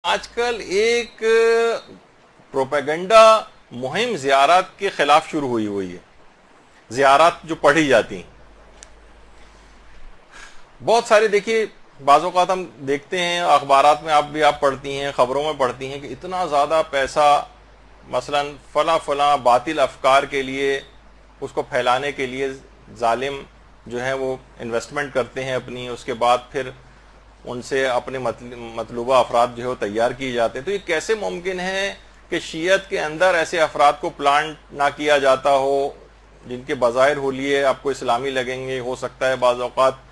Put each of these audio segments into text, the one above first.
آج کل ایک پروپیگنڈا مہم زیارات کے خلاف شروع ہوئی ہے. زیارات جو پڑھی جاتی ہیں بہت سارے، دیکھیے بعض اوقات ہم دیکھتے ہیں اخبارات میں، آپ پڑھتی ہیں، خبروں میں پڑھتی ہیں کہ اتنا زیادہ پیسہ مثلا فلاں باطل افکار کے لیے، اس کو پھیلانے کے لیے ظالم جو ہیں وہ انویسٹمنٹ کرتے ہیں اپنی، اس کے بعد پھر ان سے اپنے مطلوبہ افراد جو ہے وہ تیار کیے جاتے ہیں. تو یہ کیسے ممکن ہے کہ شیعت کے اندر ایسے افراد کو پلانٹ نہ کیا جاتا ہو جن کے بظاہر حلیے آپ کو اسلامی لگیں گے، ہو سکتا ہے بعض اوقات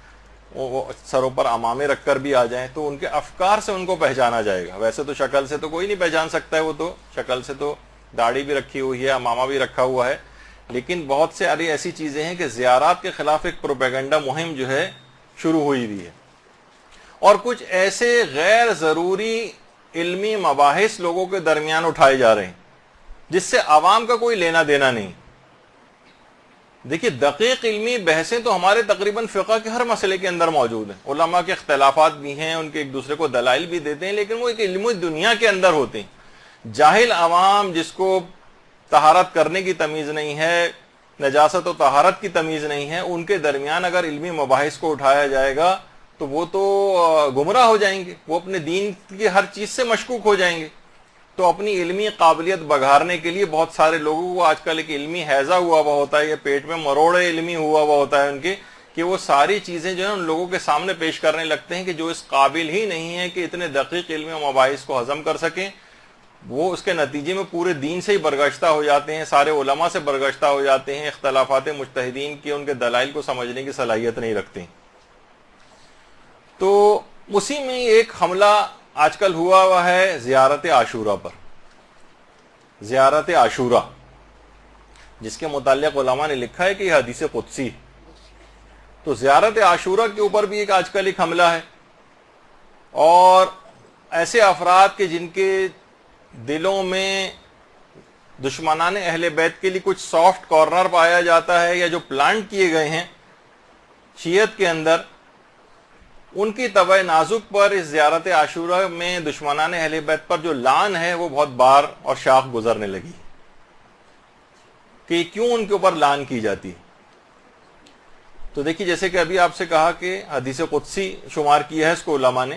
وہ سروں پر امامے رکھ کر بھی آ جائیں تو ان کے افکار سے ان کو پہچانا جائے گا. ویسے تو شکل سے تو کوئی نہیں پہچان سکتا ہے، وہ تو شکل سے تو داڑھی بھی رکھی ہوئی ہے، امامہ بھی رکھا ہوا ہے، لیکن بہت سے ایسی چیزیں ہیں کہ زیارات کے خلاف ایک پروپیگنڈا مہم جو ہے شروع ہوئی ہے، اور کچھ ایسے غیر ضروری علمی مباحث لوگوں کے درمیان اٹھائے جا رہے ہیں جس سے عوام کا کوئی لینا دینا نہیں. دیکھیے دقیق علمی بحثیں تو ہمارے تقریباً فقہ کے ہر مسئلے کے اندر موجود ہیں. علماء کے اختلافات بھی ہیں، ان کے ایک دوسرے کو دلائل بھی دیتے ہیں، لیکن وہ ایک علمی دنیا کے اندر ہوتے ہیں. جاہل عوام جس کو طہارت کرنے کی تمیز نہیں ہے، نجاست و طہارت کی تمیز نہیں ہے، ان کے درمیان اگر علمی مباحث کو اٹھایا جائے گا تو وہ تو گمراہ ہو جائیں گے، وہ اپنے دین کی ہر چیز سے مشکوک ہو جائیں گے. تو اپنی علمی قابلیت بگھارنے کے لیے بہت سارے لوگوں کو آج کل ایک علمی حیضہ ہوا ہوا ہوتا ہے، یا پیٹ میں مروڑے علمی ہوا ہوا ہوتا ہے ان کے، کہ وہ ساری چیزیں جو ہیں ان لوگوں کے سامنے پیش کرنے لگتے ہیں کہ جو اس قابل ہی نہیں ہے کہ اتنے دقیق علمی مباحث کو ہضم کر سکیں. وہ اس کے نتیجے میں پورے دین سے ہی برگشتہ ہو جاتے ہیں، سارے علماء سے برگشتہ ہو جاتے ہیں، اختلافات مجتہدین کی ان کے دلائل کو سمجھنے کی صلاحیت نہیں رکھتے ہیں. تو اسی میں ایک حملہ آج کل ہوا ہے زیارت عاشورہ پر. زیارت عاشورہ جس کے متعلق علماء نے لکھا ہے کہ یہ حدیث قدسی. تو زیارت عاشورہ کے اوپر بھی آج کل ایک حملہ ہے، اور ایسے افراد کے جن کے دلوں میں دشمنان اہل بیت کے لیے کچھ سافٹ کارنر پایا جاتا ہے، یا جو پلانٹ کیے گئے ہیں شیعت کے اندر، ان کی طبع نازک پر اس زیارت عاشورہ میں دشمنان اہل بیت پر جو لعن ہے وہ بہت بار اور شاخ گزرنے لگی کہ کیوں ان کے اوپر لعن کی جاتی ہے. تو دیکھیے جیسے کہ ابھی آپ سے کہا کہ حدیث قدسی شمار کیا ہے اس کو علماء نے.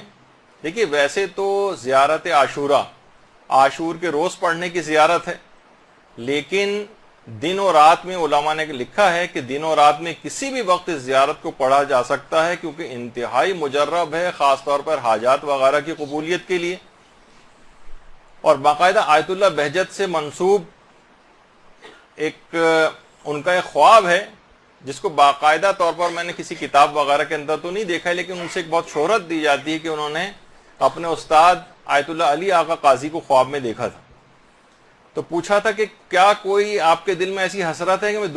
دیکھیے ویسے تو زیارت عاشورہ عاشور کے روز پڑھنے کی زیارت ہے، لیکن دن و رات میں علماء نے لکھا ہے کہ دن و رات میں کسی بھی وقت اس زیارت کو پڑھا جا سکتا ہے، کیونکہ انتہائی مجرب ہے خاص طور پر حاجات وغیرہ کی قبولیت کے لیے. اور باقاعدہ آیت اللہ بہجت سے منسوب ایک ان کا ایک خواب ہے جس کو باقاعدہ طور پر میں نے کسی کتاب وغیرہ کے اندر تو نہیں دیکھا ہے، لیکن ان سے ایک بہت شہرت دی جاتی ہے کہ انہوں نے اپنے استاد آیت اللہ علی آقا قاضی کو خواب میں دیکھا تھا. تو پوچھا تھا کہ کیا کوئی آپ کے دل میں ایسی حسرت ہے کہ میں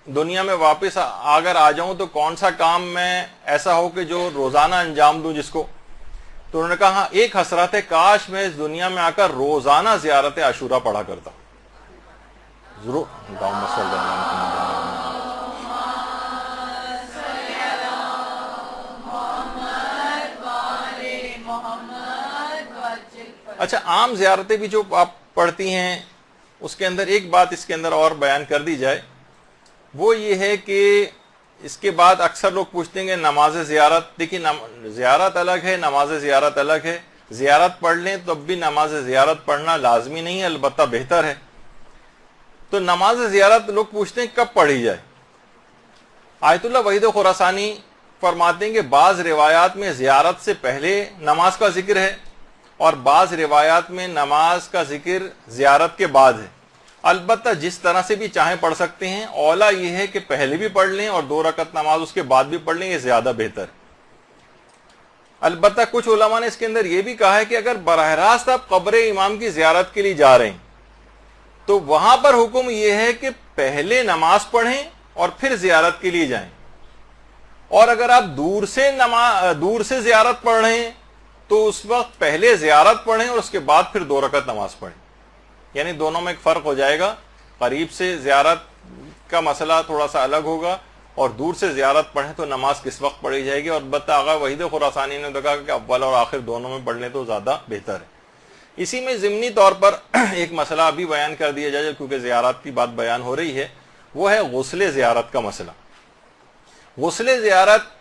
دنیا میں واپس اگر آ جاؤں تو کون سا کام میں ایسا ہو کہ جو روزانہ انجام دوں جس کو. تو انہوں نے کہا ہاں ایک حسرت ہے، کاش میں اس دنیا میں آ کر روزانہ زیارت عاشورہ پڑھا کرتا. ضرور اچھا، عام زیارتیں بھی جو آپ پڑھتی ہیں اس کے اندر ایک بات اس کے اندر اور بیان کر دی جائے، وہ یہ ہے کہ اس کے بعد اکثر لوگ پوچھتے ہیں کہ نماز زیارت. دیکھیے زیارت الگ ہے، نماز زیارت الگ ہے. زیارت پڑھ لیں تب بھی نماز زیارت پڑھنا لازمی نہیں ہے، البتہ بہتر ہے. تو نماز زیارت لوگ پوچھتے ہیں کب پڑھی جائے. آیت اللہ وحید خراسانی فرماتے ہیں کہ بعض روایات میں زیارت سے پہلے نماز کا ذکر ہے، اور بعض روایات میں نماز کا ذکر زیارت کے بعد ہے. البتہ جس طرح سے بھی چاہیں پڑھ سکتے ہیں، اولا یہ ہے کہ پہلے بھی پڑھ لیں اور 2 رکعت نماز اس کے بعد بھی پڑھ لیں، یہ زیادہ بہتر. البتہ کچھ علماء نے اس کے اندر یہ بھی کہا ہے کہ اگر براہ راست آپ قبر امام کی زیارت کے لیے جا رہے ہیں تو وہاں پر حکم یہ ہے کہ پہلے نماز پڑھیں اور پھر زیارت کے لیے جائیں. اور اگر آپ دور سے زیارت پڑھ رہے ہیں تو اس وقت پہلے زیارت پڑھیں اور اس کے بعد پھر 2 رکعت نماز پڑھیں. یعنی دونوں میں ایک فرق ہو جائے گا. قریب سے زیارت کا مسئلہ تھوڑا سا الگ ہوگا، اور دور سے زیارت پڑھیں تو نماز کس وقت پڑھی جائے گی. اور البتہ آغا وحید خراسانی نے کہا کہ اول اور آخر دونوں میں پڑھ لیں تو زیادہ بہتر ہے. اسی میں ضمنی طور پر ایک مسئلہ ابھی بیان کر دیا جائے کیونکہ زیارت کی بات بیان ہو رہی ہے, وہ ہے غسل زیارت کا مسئلہ. غسل زیارت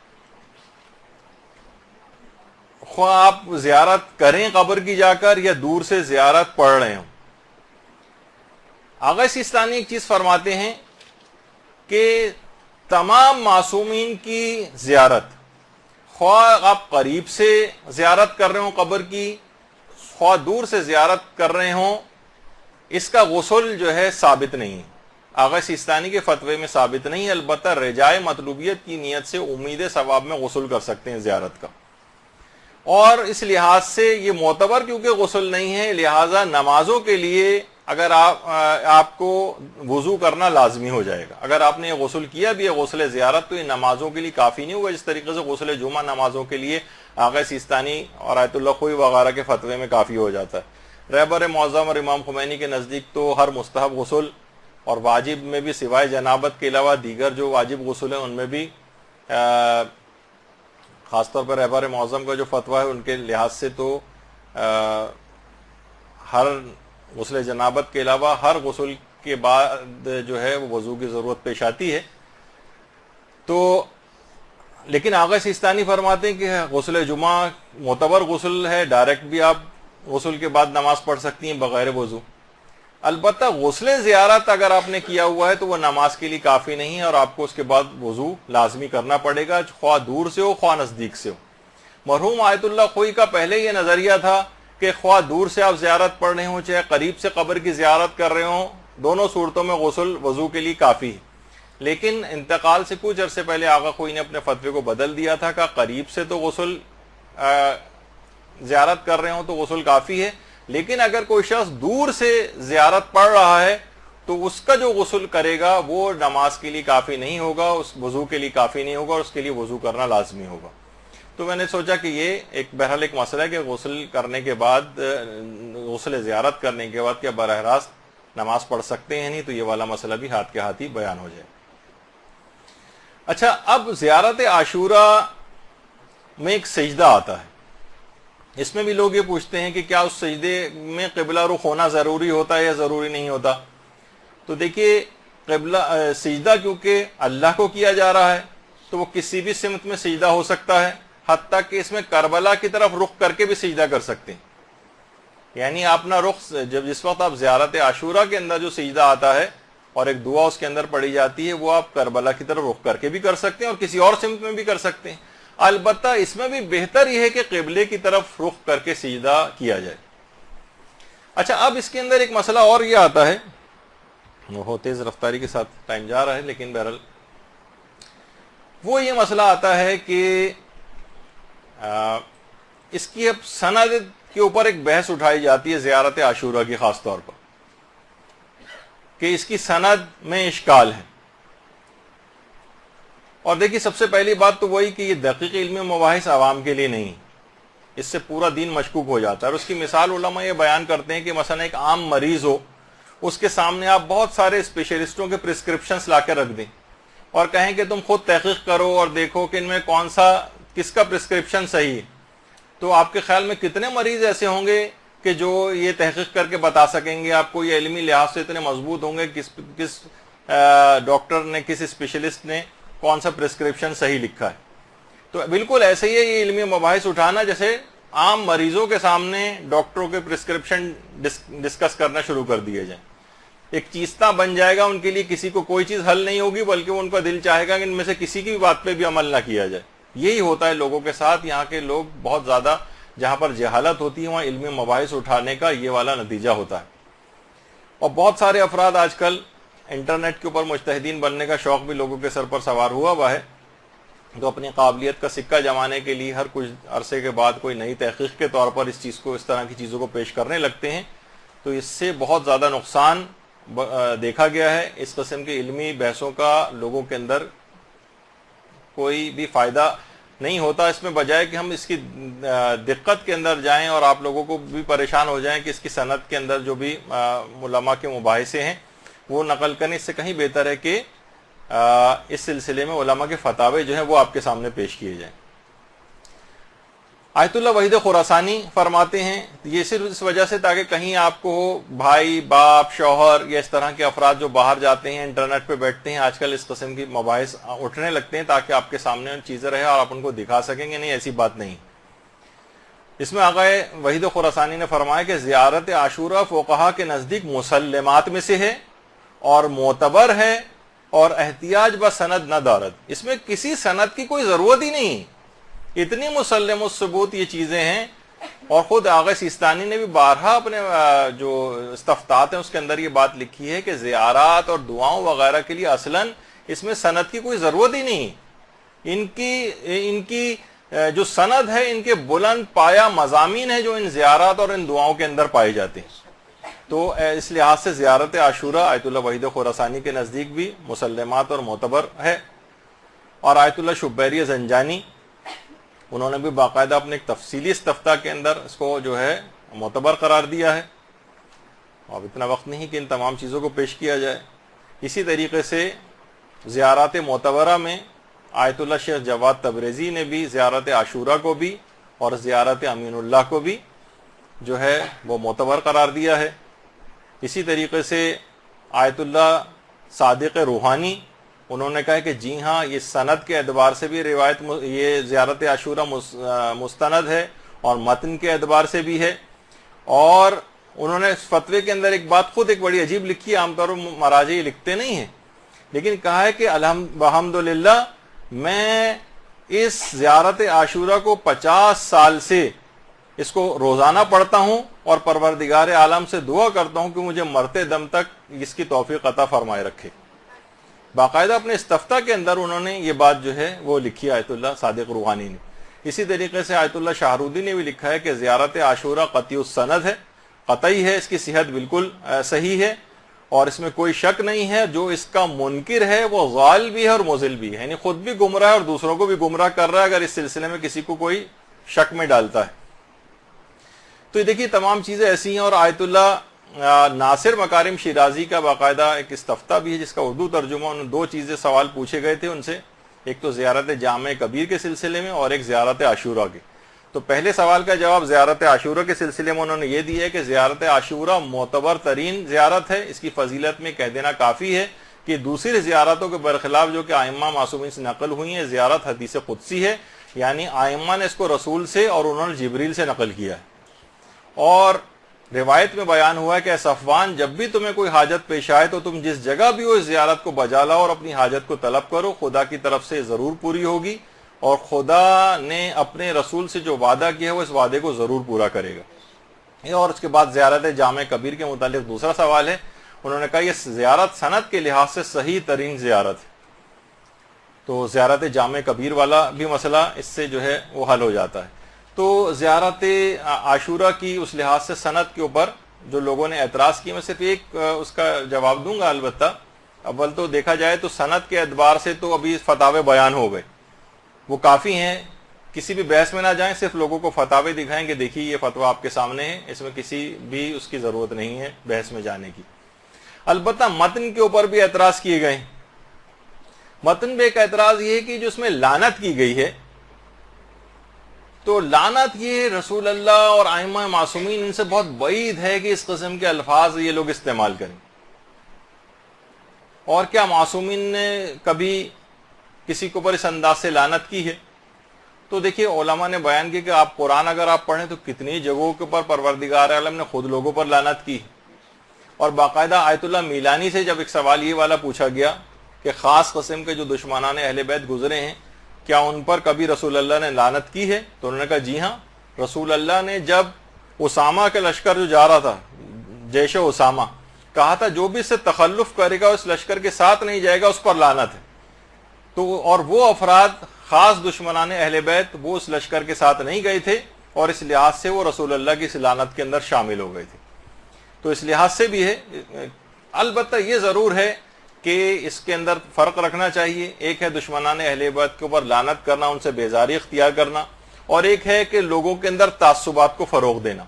خواہ آپ زیارت کریں قبر کی جا کر یا دور سے زیارت پڑھ رہے ہوں. آغا سیستانی ایک چیز فرماتے ہیں کہ تمام معصومین کی زیارت, خواہ آپ قریب سے زیارت کر رہے ہوں قبر کی, خواہ دور سے زیارت کر رہے ہوں, اس کا غسل جو ہے ثابت نہیں ہے. آغا سیستانی کے فتوے میں ثابت نہیں ہے, البتہ رجائے مطلوبیت کی نیت سے امید ثواب میں غسل کر سکتے ہیں زیارت کا. اور اس لحاظ سے یہ معتبر کیونکہ غسل نہیں ہے, لہٰذا نمازوں کے لیے اگر آپ کو وضو کرنا لازمی ہو جائے گا. اگر آپ نے یہ غسل کیا بھی ہے غسل زیارت تو یہ نمازوں کے لیے کافی نہیں ہوگا, جس طریقے سے غسل جمعہ نمازوں کے لیے آغا سیستانی اور آیت اللہ خوئی وغیرہ کے فتوے میں کافی ہو جاتا ہے. رہبر معظم اور امام خمینی کے نزدیک تو ہر مستحب غسل اور واجب میں بھی سوائے جنابت کے علاوہ دیگر جو واجب غسل ہیں ان میں بھی خاص طور پر رہبر معظم کا جو فتویٰ ہے ان کے لحاظ سے تو ہر غسل جنابت کے علاوہ ہر غسل کے بعد جو ہے وہ وضو کی ضرورت پیش آتی ہے. تو لیکن آغا سیستانی فرماتے ہیں کہ غسل جمعہ معتبر غسل ہے, ڈائریکٹ بھی آپ غسل کے بعد نماز پڑھ سکتی ہیں بغیر وضو. البتہ غسل زیارت اگر آپ نے کیا ہوا ہے تو وہ نماز کے لیے کافی نہیں ہے اور آپ کو اس کے بعد وضو لازمی کرنا پڑے گا, خواہ دور سے ہو خواہ نزدیک سے ہو. مرحوم آیت اللہ خوئی کا پہلے یہ نظریہ تھا کہ خواہ دور سے آپ زیارت پڑھ رہے ہوں چاہے قریب سے قبر کی زیارت کر رہے ہوں, دونوں صورتوں میں غسل وضو کے لیے کافی ہے. لیکن انتقال سے کچھ عرصے پہلے آغا خوئی نے اپنے فتوے کو بدل دیا تھا کہ قریب سے تو غسل زیارت کر رہے ہوں تو غسل کافی ہے, لیکن اگر کوئی شخص دور سے زیارت پڑھ رہا ہے تو اس کا جو غسل کرے گا وہ نماز کے لیے کافی نہیں ہوگا, اس وضو کے لیے کافی نہیں ہوگا, اور اس کے لیے وضو کرنا لازمی ہوگا. تو میں نے سوچا کہ یہ بہرحال ایک مسئلہ ہے کہ غسل کرنے کے بعد, غسل زیارت کرنے کے بعد کیا براہ راست نماز پڑھ سکتے ہیں, نہیں تو یہ والا مسئلہ بھی ہاتھ کے ہاتھ ہی بیان ہو جائے. اچھا, اب زیارت عاشوراء میں ایک سجدہ آتا ہے. اس میں بھی لوگ یہ پوچھتے ہیں کہ کیا اس سجدے میں قبلہ رخ ہونا ضروری ہوتا ہے یا ضروری نہیں ہوتا. تو دیکھیے, قبلہ سجدہ کیونکہ اللہ کو کیا جا رہا ہے تو وہ کسی بھی سمت میں سجدہ ہو سکتا ہے, حتیٰ کہ اس میں کربلا کی طرف رخ کر کے بھی سجدہ کر سکتے ہیں. یعنی اپنا رخ جس وقت آپ زیارت عاشوراء کے اندر جو سجدہ آتا ہے اور ایک دعا اس کے اندر پڑھی جاتی ہے وہ آپ کربلا کی طرف رخ کر کے بھی کر سکتے ہیں اور کسی اور سمت میں بھی کر سکتے ہیں. البتہ اس میں بھی بہتر یہ ہے کہ قبلے کی طرف رخ کر کے سجدہ کیا جائے. اچھا, اب اس کے اندر ایک مسئلہ اور یہ آتا ہے, وہ تیز رفتاری کے ساتھ ٹائم جا رہا ہے لیکن بہرحال وہ یہ مسئلہ آتا ہے کہ اس کی اب سند کے اوپر ایک بحث اٹھائی جاتی ہے زیارت عاشوراء کی خاص طور پر کہ اس کی سند میں اشکال ہے. اور دیکھیے, سب سے پہلی بات تو وہی کہ یہ دقیق علمی مباحث عوام کے لیے نہیں, اس سے پورا دین مشکوک ہو جاتا ہے. اور اس کی مثال علماء یہ بیان کرتے ہیں کہ مثلا ایک عام مریض ہو, اس کے سامنے آپ بہت سارے اسپیشلسٹوں کے پرسکرپشنز لا کے رکھ دیں اور کہیں کہ تم خود تحقیق کرو اور دیکھو کہ ان میں کس کا پرسکرپشن صحیح ہے, تو آپ کے خیال میں کتنے مریض ایسے ہوں گے کہ جو یہ تحقیق کر کے بتا سکیں گے آپ کو, یہ علمی لحاظ سے اتنے مضبوط ہوں گے کس ڈاکٹر نے, کس اسپیشلسٹ نے کون سا پرسکرپشن صحیح لکھا ہے. تو بالکل ایسے ہی ہے یہ علمی مباحث اٹھانا جیسے عام مریضوں کے سامنے ڈاکٹروں کے پرسکرپشن ڈسکس کرنا شروع کر دیے جائیں. ایک چیستہ بن جائے گا ان کے لیے, کسی کو کوئی چیز حل نہیں ہوگی بلکہ ان کا دل چاہے گا کہ ان میں سے کسی کی بھی بات پہ بھی عمل نہ کیا جائے. یہی ہوتا ہے لوگوں کے ساتھ. یہاں کے لوگ بہت زیادہ, جہاں پر جہالت ہوتی ہے وہاں علمی مباحث اٹھانے کا یہ والا نتیجہ ہوتا ہے. اور بہت سارے افراد آج کل انٹرنیٹ کے اوپر مجتہدین بننے کا شوق بھی لوگوں کے سر پر سوار ہوا ہے, تو اپنی قابلیت کا سکہ جمانے کے لیے ہر کچھ عرصے کے بعد کوئی نئی تحقیق کے طور پر اس طرح کی چیزوں کو پیش کرنے لگتے ہیں. تو اس سے بہت زیادہ نقصان دیکھا گیا ہے. اس قسم کے علمی بحثوں کا لوگوں کے اندر کوئی بھی فائدہ نہیں ہوتا. اس میں بجائے کہ ہم اس کی دقت کے اندر جائیں اور آپ لوگوں کو بھی پریشان ہو جائیں کہ اس کی صنعت کے اندر جو بھی علماء کے مباحثے ہیں وہ نقل کرنے, اس سے کہیں بہتر ہے کہ اس سلسلے میں علماء کے فتاوے جو ہیں وہ آپ کے سامنے پیش کیے جائیں۔ آیت اللہ وحید خراسانی فرماتے ہیں یہ صرف اس وجہ سے تاکہ کہیں آپ کو بھائی باپ شوہر یا اس طرح کے افراد جو باہر جاتے ہیں انٹرنیٹ پہ بیٹھتے ہیں، آج کل اس قسم کی مباحث اٹھنے لگتے ہیں، تاکہ آپ کے سامنے چیزیں رہے اور آپ ان کو دکھا سکیں گے، نہیں ایسی بات نہیں۔ اس میں آقا وحید خراسانی نے فرمایا کہ زیارت عاشورہ فقہا کے نزدیک مسلمات میں سے ہے اور معتبر ہے اور احتیاج بسند نہ دارد، اس میں کسی سند کی کوئی ضرورت ہی نہیں، اتنی مسلم الثبوت یہ چیزیں ہیں۔ اور خود آغا سیستانی نے بھی بارہا اپنے جو استفتاحات ہیں اس کے اندر یہ بات لکھی ہے کہ زیارات اور دعاؤں وغیرہ کے لیے اصلاً اس میں سند کی کوئی ضرورت ہی نہیں، ان کی جو سند ہے ان کے بلند پایا مضامین ہیں جو ان زیارات اور ان دعاؤں کے اندر پائے جاتے ہیں۔ تو اس لحاظ سے زیارت عاشورہ آیت اللہ وحید خراسانی کے نزدیک بھی مسلمات اور معتبر ہے۔ اور آیت اللہ شبیری زنجانی انہوں نے بھی باقاعدہ اپنے ایک تفصیلی استفتاء کے اندر اس کو جو ہے معتبر قرار دیا ہے، اب اتنا وقت نہیں کہ ان تمام چیزوں کو پیش کیا جائے۔ اسی طریقے سے زیارات معتبرہ میں آیت اللہ شیخ جواد تبریزی نے بھی زیارت عاشورہ کو بھی اور زیارت امین اللہ کو بھی جو ہے وہ معتبر قرار دیا ہے۔ اسی طریقے سے آیت اللہ صادق روحانی انہوں نے کہا کہ جی ہاں یہ سند کے اعتبار سے بھی روایت یہ زیارت عاشورہ مستند ہے اور متن کے اعتبار سے بھی ہے۔ اور انہوں نے اس فتوے کے اندر ایک بات خود ایک بڑی عجیب لکھی ہے، عام طور پر مراجع یہ لکھتے نہیں ہیں، لیکن کہا ہے کہ الحمدللہ میں اس زیارت عاشورہ کو 50 سال سے اس کو روزانہ پڑھتا ہوں اور پروردگار عالم سے دعا کرتا ہوں کہ مجھے مرتے دم تک اس کی توفیق عطا فرمائے رکھے۔ باقاعدہ اپنے استفتاء کے اندر انہوں نے یہ بات جو ہے وہ لکھی آیت اللہ صادق روحانی نے۔ اسی طریقے سے آیت اللہ شاہرودی نے بھی لکھا ہے کہ زیارت عاشورہ قطعی السند ہے، قطعی ہے، اس کی صحت بالکل صحیح ہے اور اس میں کوئی شک نہیں ہے، جو اس کا منکر ہے وہ غال بھی ہے اور مضل بھی ہے، یعنی خود بھی گمراہ ہے اور دوسروں کو بھی گمراہ کر رہا ہے اگر اس سلسلے میں کسی کو کوئی شک میں ڈالتا ہے۔ تو یہ دیکھیے تمام چیزیں ایسی ہیں۔ اور آیت اللہ ناصر مکارم شیرازی کا باقاعدہ ایک استفتاء بھی ہے جس کا اردو ترجمہ، ان 2 چیزیں سوال پوچھے گئے تھے ان سے، ایک تو زیارت جامع کبیر کے سلسلے میں اور ایک زیارت عاشورہ کے۔ تو پہلے سوال کا جواب زیارت عاشورہ کے سلسلے میں انہوں نے یہ دیا ہے کہ زیارت عاشورہ معتبر ترین زیارت ہے، اس کی فضیلت میں کہہ دینا کافی ہے کہ دوسری زیارتوں کے برخلاف جو کہ ائمہ معصومین سے نقل ہوئی ہیں، زیارت حدیث قدسی ہے، یعنی ائمہ نے اس کو رسول سے اور انہوں نے جبریل سے نقل کیا ہے۔ اور روایت میں بیان ہوا ہے کہ اے صفوان، جب بھی تمہیں کوئی حاجت پیش آئے تو تم جس جگہ بھی ہو اس زیارت کو بجا لاؤ اور اپنی حاجت کو طلب کرو، خدا کی طرف سے ضرور پوری ہوگی اور خدا نے اپنے رسول سے جو وعدہ کیا ہے وہ اس وعدے کو ضرور پورا کرے گا۔ اور اس کے بعد زیارت جامع کبیر کے متعلق دوسرا سوال ہے، انہوں نے کہا یہ زیارت سند کے لحاظ سے صحیح ترین زیارت ہے۔ تو زیارت جامع کبیر والا بھی مسئلہ اس سے جو ہے وہ حل ہو جاتا ہے۔ تو زیارت عاشورہ کی اس لحاظ سے سند کے اوپر جو لوگوں نے اعتراض کیا، میں صرف ایک اس کا جواب دوں گا۔ البتہ اول تو دیکھا جائے تو سند کے اعتبار سے تو ابھی فتاوے بیان ہو گئے، وہ کافی ہیں، کسی بھی بحث میں نہ جائیں، صرف لوگوں کو فتاوے دکھائیں کہ دیکھیے یہ فتویٰ آپ کے سامنے ہے، اس میں کسی بھی اس کی ضرورت نہیں ہے بحث میں جانے کی۔ البتہ متن کے اوپر بھی اعتراض کیے گئے۔ متن میں ایک اعتراض یہ ہے کہ جو اس میں لعنت کی گئی ہے، تو لعنت یہ رسول اللہ اور ائمہ معصومین ان سے بہت بعید ہے کہ اس قسم کے الفاظ یہ لوگ استعمال کریں۔ اور کیا معصومین نے کبھی کسی کے اوپر اس انداز سے لعنت کی ہے؟ تو دیکھیے علماء نے بیان کیا کہ آپ قرآن اگر آپ پڑھیں تو کتنی جگہوں کے اوپر پروردگار عالم نے خود لوگوں پر لعنت کی۔ اور باقاعدہ آیت اللہ میلانی سے جب ایک سوال یہ والا پوچھا گیا کہ خاص قسم کے جو دشمنان اہل بیت گزرے ہیں کیا ان پر کبھی رسول اللہ نے لعنت کی ہے، تو انہوں نے کہا جی ہاں، رسول اللہ نے جب اسامہ کے لشکر جو جا رہا تھا، جیش اسامہ، کہا تھا جو بھی اس سے تخلف کرے گا اس لشکر کے ساتھ نہیں جائے گا اس پر لعنت ہے۔ تو اور وہ افراد خاص دشمنان اہل بیت وہ اس لشکر کے ساتھ نہیں گئے تھے اور اس لحاظ سے وہ رسول اللہ کی اس لعنت کے اندر شامل ہو گئے تھے۔ تو اس لحاظ سے بھی ہے۔ البتہ یہ ضرور ہے کہ اس کے اندر فرق رکھنا چاہیے، ایک ہے دشمنان اہل بیت کے اوپر لعنت کرنا، ان سے بیزاری اختیار کرنا، اور ایک ہے کہ لوگوں کے اندر تعصبات کو فروغ دینا،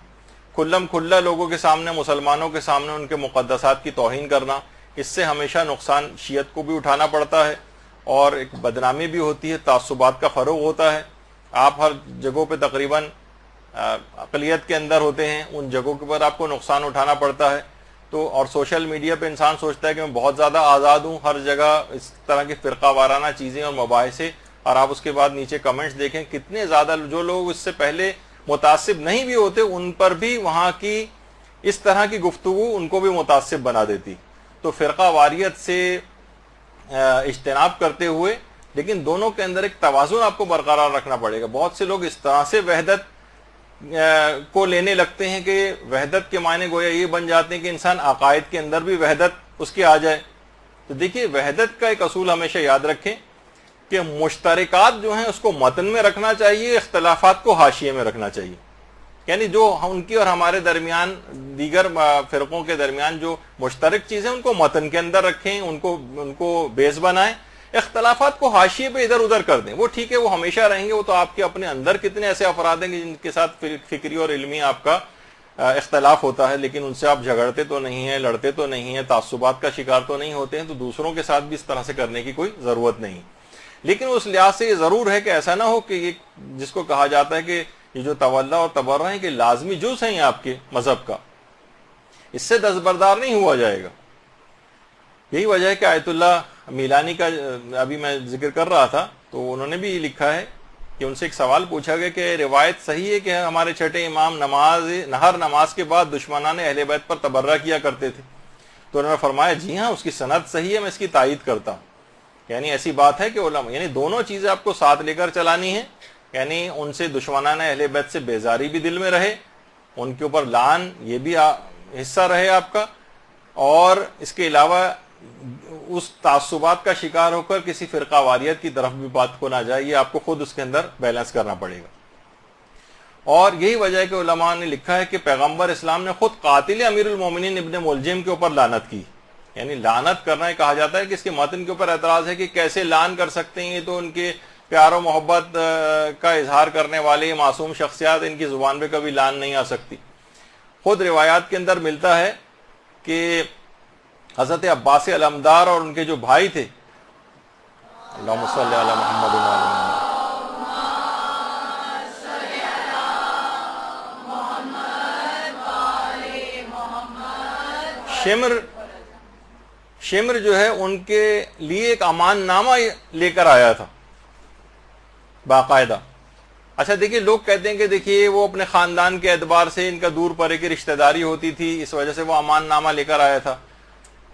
کھلم کھلا لوگوں کے سامنے، مسلمانوں کے سامنے ان کے مقدسات کی توہین کرنا، اس سے ہمیشہ نقصان شیعت کو بھی اٹھانا پڑتا ہے اور ایک بدنامی بھی ہوتی ہے، تعصبات کا فروغ ہوتا ہے. آپ ہر جگہوں پہ تقریباً اقلیت کے اندر ہوتے ہیں، ان جگہوں کے پر آپ کو نقصان اٹھانا پڑتا ہے. تو اور سوشل میڈیا پہ انسان سوچتا ہے کہ میں بہت زیادہ آزاد ہوں، ہر جگہ اس طرح کی فرقہ وارانہ چیزیں اور مباحثے، اور آپ اس کے بعد نیچے کمنٹس دیکھیں کتنے زیادہ جو لوگ اس سے پہلے متعصب نہیں بھی ہوتے ان پر بھی وہاں کی اس طرح کی گفتگو ان کو بھی متعصب بنا دیتی. تو فرقہ واریت سے اجتناب کرتے ہوئے لیکن دونوں کے اندر ایک توازن آپ کو برقرار رکھنا پڑے گا. بہت سے لوگ اس طرح سے وحدت کو لینے لگتے ہیں کہ وحدت کے معنی گویا یہ بن جاتے ہیں کہ انسان عقائد کے اندر بھی وحدت اس کی آ جائے. تو دیکھیے وحدت کا ایک اصول ہمیشہ یاد رکھیں کہ مشترکات جو ہیں اس کو متن میں رکھنا چاہیے، اختلافات کو حاشیے میں رکھنا چاہیے. یعنی جو ان کی اور ہمارے درمیان، دیگر فرقوں کے درمیان جو مشترک چیزیں ان کو متن کے اندر رکھیں، ان کو بیس بنائیں، اختلافات کو حاشیے پہ ادھر ادھر کر دیں. وہ ٹھیک ہے، وہ ہمیشہ رہیں گے، وہ تو آپ کے اپنے اندر کتنے ایسے افراد ہیں جن کے ساتھ فکری اور علمی آپ کا اختلاف ہوتا ہے، لیکن ان سے آپ جھگڑتے تو نہیں ہیں، لڑتے تو نہیں ہیں، تعصبات کا شکار تو نہیں ہوتے ہیں. تو دوسروں کے ساتھ بھی اس طرح سے کرنے کی کوئی ضرورت نہیں. لیکن اس لحاظ سے یہ ضرور ہے کہ ایسا نہ ہو کہ یہ جس کو کہا جاتا ہے کہ یہ جو تولا اور تبرہ ہیں کہ لازمی جز ہیں آپ کے مذہب کا، اس سے دستبردار نہیں ہوا جائے گا. یہی وجہ ہے کہ آیت اللہ میلانی کا ابھی میں ذکر کر رہا تھا تو انہوں نے بھی لکھا ہے کہ ان سے ایک سوال پوچھا گیا کہ روایت صحیح ہے کہ ہمارے چھٹے امام ہر نماز کے بعد دشمنان اہل بیت پر تبرہ کیا کرتے تھے. تو انہوں نے فرمایا جی ہاں، اس کی سند صحیح ہے، میں اس کی تائید کرتا ہوں. یعنی ایسی بات ہے کہ علماء، یعنی دونوں چیزیں آپ کو ساتھ لے کر چلانی ہیں. یعنی ان سے دشمنان اہل بیت سے بیزاری بھی دل میں رہے، ان کے اوپر لعن یہ بھی حصہ رہے آپ کا، اور اس کے علاوہ اس تعصبات کا شکار ہو کر کسی فرقہ واریت کی طرف بھی بات کو نہ جائے. یہ آپ کو خود اس کے اندر بیلنس کرنا پڑے گا. اور یہی وجہ ہے کہ علماء نے لکھا ہے کہ پیغمبر اسلام نے خود قاتل امیر المومنین ابن ملجم کے اوپر لعنت کی. یعنی لعنت کرنا کہا جاتا ہے کہ اس کے متن کے اوپر اعتراض ہے کہ کیسے لعن کر سکتے ہیں، یہ تو ان کے پیار و محبت کا اظہار کرنے والے معصوم شخصیات، ان کی زبان پہ کبھی لعن نہیں آ سکتی. خود روایات کے اندر ملتا ہے کہ حضرت عباس علمدار اور ان کے جو بھائی تھے، اللہم صلی علی محمد و علی محمد، شمر جو ہے ان کے لیے ایک امان نامہ لے کر آیا تھا باقاعدہ. اچھا دیکھیے، لوگ کہتے ہیں کہ دیکھیے وہ اپنے خاندان کے اعتبار سے ان کا دور پرے کی رشتہ داری ہوتی تھی، اس وجہ سے وہ امان نامہ لے کر آیا تھا.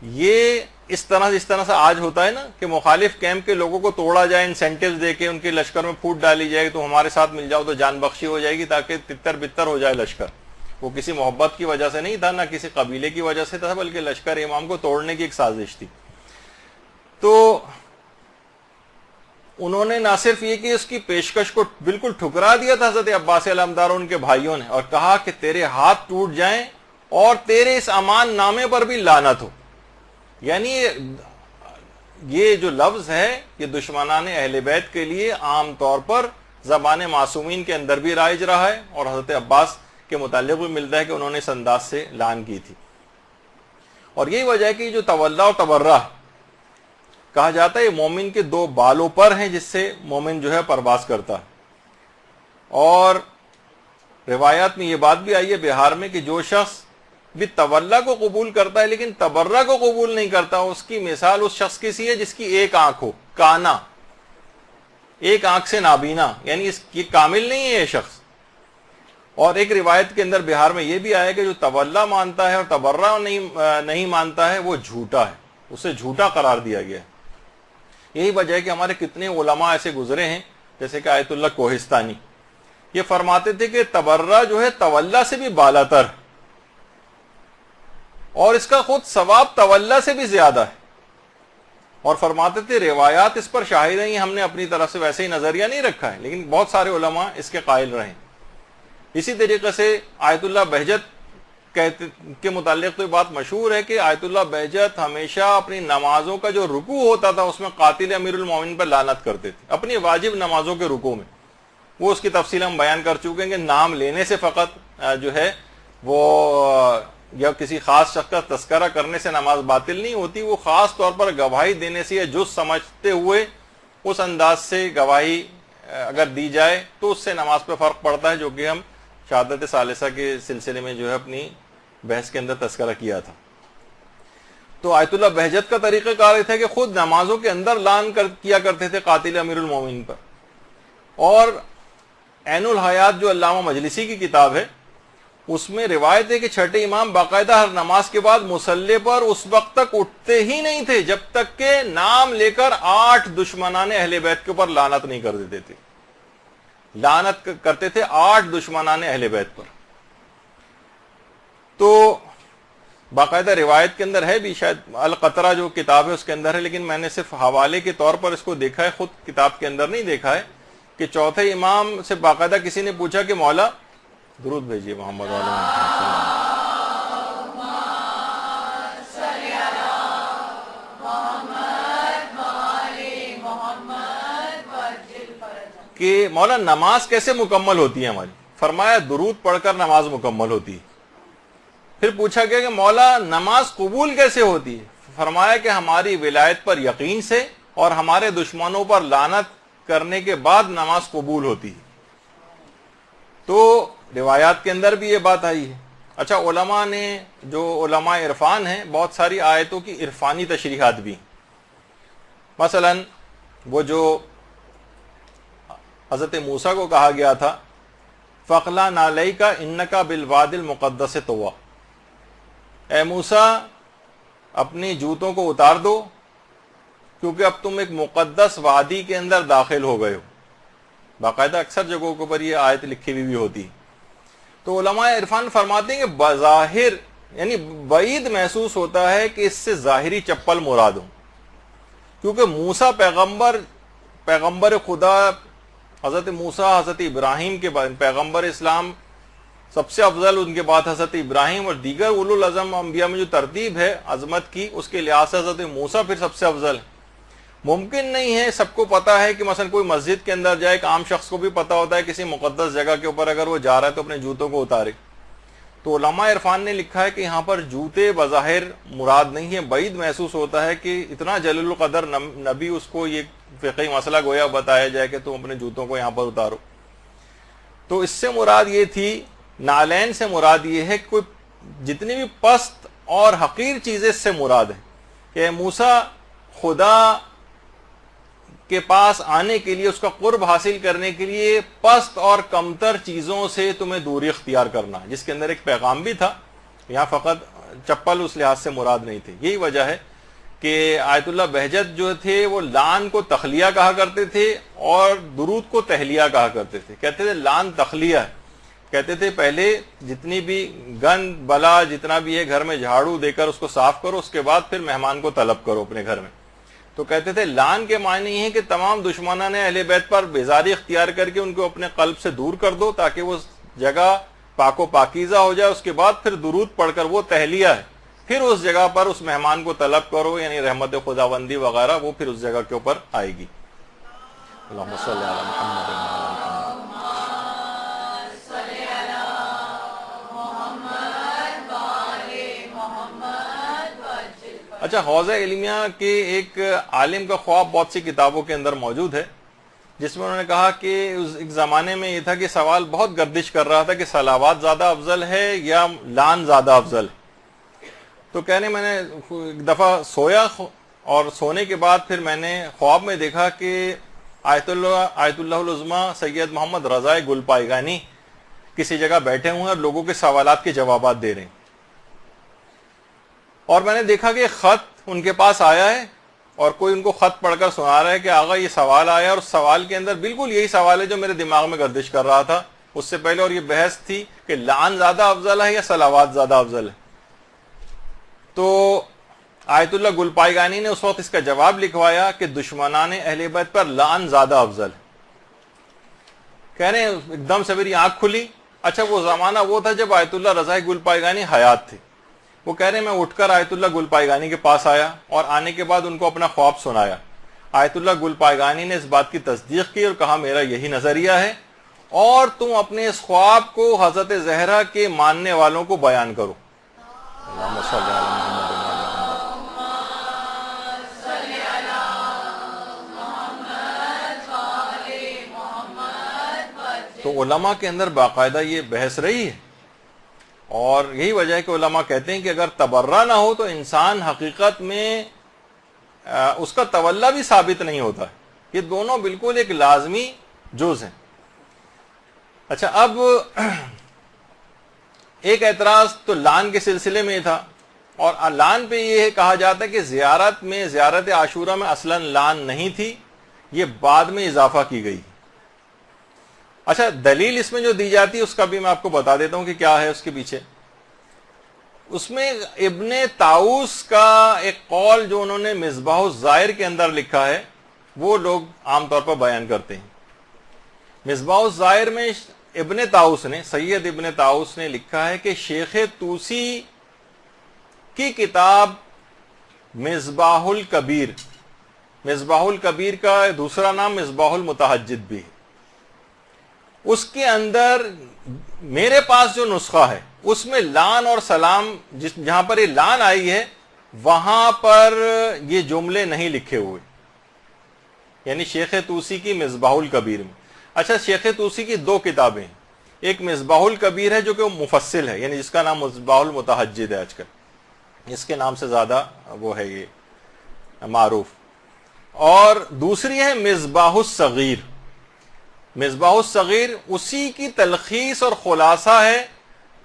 یہ اس طرح سے آج ہوتا ہے نا کہ مخالف کیمپ کے لوگوں کو توڑا جائے، انسینٹیوز دے کے ان کے لشکر میں پھوٹ ڈالی جائے تو ہمارے ساتھ مل جاؤ تو جان بخشی ہو جائے گی، تاکہ تتر بتر ہو جائے لشکر. وہ کسی محبت کی وجہ سے نہیں تھا، نہ کسی قبیلے کی وجہ سے تھا، بلکہ لشکر امام کو توڑنے کی ایک سازش تھی. تو انہوں نے نہ صرف یہ کہ اس کی پیشکش کو بالکل ٹھکرا دیا تھا حضرت عباس علمدار اور ان کے بھائیوں نے، اور کہا کہ تیرے ہاتھ ٹوٹ جائیں اور تیرے اس امان نامے پر بھی لعنت ہو. یعنی یہ جو لفظ ہے یہ دشمنان اہل بیت کے لیے عام طور پر زبان معصومین کے اندر بھی رائج رہا ہے، اور حضرت عباس کے متعلق بھی ملتا ہے کہ انہوں نے اس انداز سے لعن کی تھی. اور یہی وجہ ہے کہ جو تولا اور تبرہ کہا جاتا ہے یہ مومن کے دو بالوں پر ہیں جس سے مومن جو ہے پرواز کرتا ہے. اور روایات میں یہ بات بھی آئی ہے بہار میں کہ جو شخص بھی تولا کو قبول کرتا ہے لیکن تبرہ کو قبول نہیں کرتا، اس کی مثال اس شخص کی سی ہے جس کی ایک آنکھ ہو، کانا، ایک آنکھ سے نابینا، یعنی اس کی کامل نہیں ہے یہ شخص. اور ایک روایت کے اندر بہار میں یہ بھی آیا کہ جو تولا مانتا ہے اور تبرہ نہیں مانتا ہے وہ جھوٹا ہے، اسے جھوٹا قرار دیا گیا ہے. یہی وجہ ہے کہ ہمارے کتنے علماء ایسے گزرے ہیں جیسے کہ آیت اللہ کوہستانی، یہ فرماتے تھے کہ تبرہ جو ہے تولا سے بھی بالا تر، اور اس کا خود ثواب تولا سے بھی زیادہ ہے. اور فرماتے تھے روایات اس پر شاہد ہیں، ہم نے اپنی طرف سے ویسے ہی نظریہ نہیں رکھا ہے، لیکن بہت سارے علماء اس کے قائل رہے. اسی طریقے سے آیت اللہ بہجت کے متعلق تو یہ بات مشہور ہے کہ آیت اللہ بہجت ہمیشہ اپنی نمازوں کا جو رکوع ہوتا تھا اس میں قاتل امیر المومنین پر لعنت کرتے تھے، اپنی واجب نمازوں کے رکوع میں. وہ اس کی تفصیل ہم بیان کر چکے ہیں کہ نام لینے سے فقط جو ہے وہ یا کسی خاص شخص کا تذکرہ کرنے سے نماز باطل نہیں ہوتی، وہ خاص طور پر گواہی دینے سے یا جز سمجھتے ہوئے اس انداز سے گواہی اگر دی جائے تو اس سے نماز پہ فرق پڑتا ہے، جو کہ ہم شہادت ثالثہ کے سلسلے میں جو ہے اپنی بحث کے اندر تذکرہ کیا تھا۔ تو آیت اللہ بہجت کا طریقہ کار یہ تھا کہ خود نمازوں کے اندر لعن کیا کرتے تھے قاتل امیر المومنین پر۔ اور عین الحیات جو علامہ مجلسی کی کتاب ہے، اس میں روایت ہے کہ چھٹے امام باقاعدہ ہر نماز کے بعد مصلی پر اس وقت تک اٹھتے ہی نہیں تھے جب تک کہ نام لے کر 8 دشمنان اہل بیت کے اوپر لعنت نہیں کر دیتے تھے۔ لعنت کرتے تھے 8 دشمنان اہل بیت پر۔ تو باقاعدہ روایت کے اندر ہے بھی، شاید القطرہ جو کتاب ہے اس کے اندر ہے، لیکن میں نے صرف حوالے کے طور پر اس کو دیکھا ہے، خود کتاب کے اندر نہیں دیکھا ہے، کہ چوتھے امام سے باقاعدہ کسی نے پوچھا کہ مولا درود بھیجیے محمد علیہ وسلم۔ کہ مولا نماز کیسے مکمل ہوتی ہے ہماری؟ فرمایا درود پڑھ کر نماز مکمل ہوتی ہے۔ پھر پوچھا گیا کہ مولا نماز قبول کیسے ہوتی ہے؟ فرمایا کہ ہماری ولایت پر یقین سے اور ہمارے دشمنوں پر لعنت کرنے کے بعد نماز قبول ہوتی ہے۔ تو روایات کے اندر بھی یہ بات آئی ہے۔ اچھا، علماء نے، جو علماء عرفان ہیں، بہت ساری آیتوں کی عرفانی تشریحات بھی، مثلا وہ جو حضرت موسیٰ کو کہا گیا تھا فَقْلَا نَعْلَيْكَ إِنَّكَ بِالْوَادِ الْمُقَدَّسِ طُوَىٰ، اے موسیٰ اپنی جوتوں کو اتار دو کیونکہ اب تم ایک مقدس وادی کے اندر داخل ہو گئے ہو۔ باقاعدہ اکثر جگہوں کے اوپر یہ آیت لکھی ہوئی بھی ہوتی۔ تو علماء عرفان فرماتے ہیں کہ بظاہر یعنی بعید محسوس ہوتا ہے کہ اس سے ظاہری چپل مراد ہو، کیونکہ موسیٰ پیغمبر خدا، حضرت موسیٰ حضرت ابراہیم کے بعد پیغمبر اسلام سب سے افضل، ان کے بعد حضرت ابراہیم، اور دیگر اولو العزم انبیاء میں جو ترتیب ہے عظمت کی، اس کے لحاظ سے حضرت موسیٰ پھر سب سے افضل ہے۔ ممکن نہیں ہے، سب کو پتا ہے کہ مثلا کوئی مسجد کے اندر جائے، ایک عام شخص کو بھی پتا ہوتا ہے کسی مقدس جگہ کے اوپر اگر وہ جا رہا ہے تو اپنے جوتوں کو اتارے۔ تو علماء عرفان نے لکھا ہے کہ یہاں پر جوتے بظاہر مراد نہیں ہے، بعید محسوس ہوتا ہے کہ اتنا جلیل القدر نبی، اس کو یہ فقہی مسئلہ گویا بتایا جائے کہ تم اپنے جوتوں کو یہاں پر اتارو۔ تو اس سے مراد یہ تھی، نالین سے مراد یہ ہے کہ کوئی جتنی بھی پست اور حقیر چیزیں اس سے مراد ہے کہ موسیٰ خدا کے پاس آنے کے لیے، اس کا قرب حاصل کرنے کے لیے پست اور کمتر چیزوں سے تمہیں دوری اختیار کرنا، جس کے اندر ایک پیغام بھی تھا۔ یہاں فقط چپل اس لحاظ سے مراد نہیں تھی۔ یہی وجہ ہے کہ آیت اللہ بہجت جو تھے وہ لعن کو تخلیہ کہا کرتے تھے اور درود کو تہلیہ کہا کرتے تھے۔ کہتے تھے لعن تخلیہ ہے، کہتے تھے پہلے جتنی بھی گند بلا جتنا بھی ہے گھر میں جھاڑو دے کر اس کو صاف کرو، اس کے بعد پھر مہمان کو طلب کرو اپنے گھر میں۔ تو کہتے تھے لعن کے معنی یہ ہے کہ تمام دشمنان اہل بیت پر بیزاری اختیار کر کے ان کو اپنے قلب سے دور کر دو تاکہ وہ جگہ پاک و پاکیزہ ہو جائے، اس کے بعد پھر درود پڑھ کر، وہ تہلیہ ہے، پھر اس جگہ پر اس مہمان کو طلب کرو، یعنی رحمت خداوندی وغیرہ وہ پھر اس جگہ کے اوپر آئے گی۔ اللہم صلی علی محمد وعلی محمد۔ اچھا، حوزہ علمیہ کے ایک عالم کا خواب بہت سی کتابوں کے اندر موجود ہے، جس میں انہوں نے کہا کہ ایک زمانے میں یہ تھا کہ سوال بہت گردش کر رہا تھا کہ صلوات زیادہ افضل ہے یا لعن زیادہ افضل ہے۔ تو کہنے میں نے ایک دفعہ سویا اور سونے کے بعد پھر میں نے خواب میں دیکھا کہ آیت اللہ العظمیٰ سید محمد رضا گل پائیگانی کسی جگہ بیٹھے ہوئے ہیں اور لوگوں کے سوالات کے جوابات دے رہے ہیں، اور میں نے دیکھا کہ خط ان کے پاس آیا ہے اور کوئی ان کو خط پڑھ کر سنا رہا ہے کہ آغا یہ سوال آیا، اور اس سوال کے اندر بالکل یہی سوال ہے جو میرے دماغ میں گردش کر رہا تھا اس سے پہلے، اور یہ بحث تھی کہ لعن زیادہ افضل ہے یا صلوات زیادہ افضل ہے۔ تو آیت اللہ گل پائیگانی نے اس وقت اس کا جواب لکھوایا کہ دشمنان اہل بیت پر لعن زیادہ افضل ہے۔ کہہ رہے ہیں ایک دم سے میری آنکھ کھلی۔ اچھا، وہ زمانہ وہ تھا جب آیت اللہ رضا گل پائیگانی حیات تھے۔ وہ کہہ رہے ہیں میں اٹھ کر آیت اللہ گل پائیگانی کے پاس آیا اور آنے کے بعد ان کو اپنا خواب سنایا۔ آیت اللہ گل پائیگانی نے اس بات کی تصدیق کی اور کہا میرا یہی نظریہ ہے، اور تم اپنے اس خواب کو حضرت زہرا کے ماننے والوں کو بیان کرو۔ اللہم صلی علی محمد و علی محمد۔ تو علماء کے اندر باقاعدہ یہ بحث رہی ہے، اور یہی وجہ ہے کہ علماء کہتے ہیں کہ اگر تبرہ نہ ہو تو انسان حقیقت میں اس کا تولا بھی ثابت نہیں ہوتا ہے۔ یہ دونوں بالکل ایک لازمی جز ہیں۔ اچھا، اب ایک اعتراض تو لان کے سلسلے میں تھا، اور لان پہ یہ کہا جاتا ہے کہ زیارت عاشورہ میں اصلاً لان نہیں تھی، یہ بعد میں اضافہ کی گئی۔ اچھا، دلیل اس میں جو دی جاتی ہے اس کا بھی میں آپ کو بتا دیتا ہوں کہ کیا ہے اس کے پیچھے۔ اس میں ابن طاؤس کا ایک قول جو انہوں نے مصباح الزائر کے اندر لکھا ہے وہ لوگ عام طور پر بیان کرتے ہیں۔ مصباح الزائر میں ابن طاؤس نے، سید ابن طاؤس نے لکھا ہے کہ شیخ طوسی کی کتاب مصباح الکبیر، مصباح الکبیر کا دوسرا نام مصباح المتہجد بھی ہے، اس کے اندر میرے پاس جو نسخہ ہے اس میں لان اور سلام جہاں پر یہ لان آئی ہے وہاں پر یہ جملے نہیں لکھے ہوئے، یعنی شیخ طوسی کی مصباح الکبیر میں۔ اچھا، شیخ طوسی کی دو کتابیں ہیں، ایک مصباح الکبیر ہے جو کہ مفصل ہے، یعنی جس کا نام مصباح المتہجد ہے آج کل، اس کے نام سے زیادہ وہ ہے یہ معروف، اور دوسری ہے مصباح الصغیر۔ مصباح الصغیر اسی کی تلخیص اور خلاصہ ہے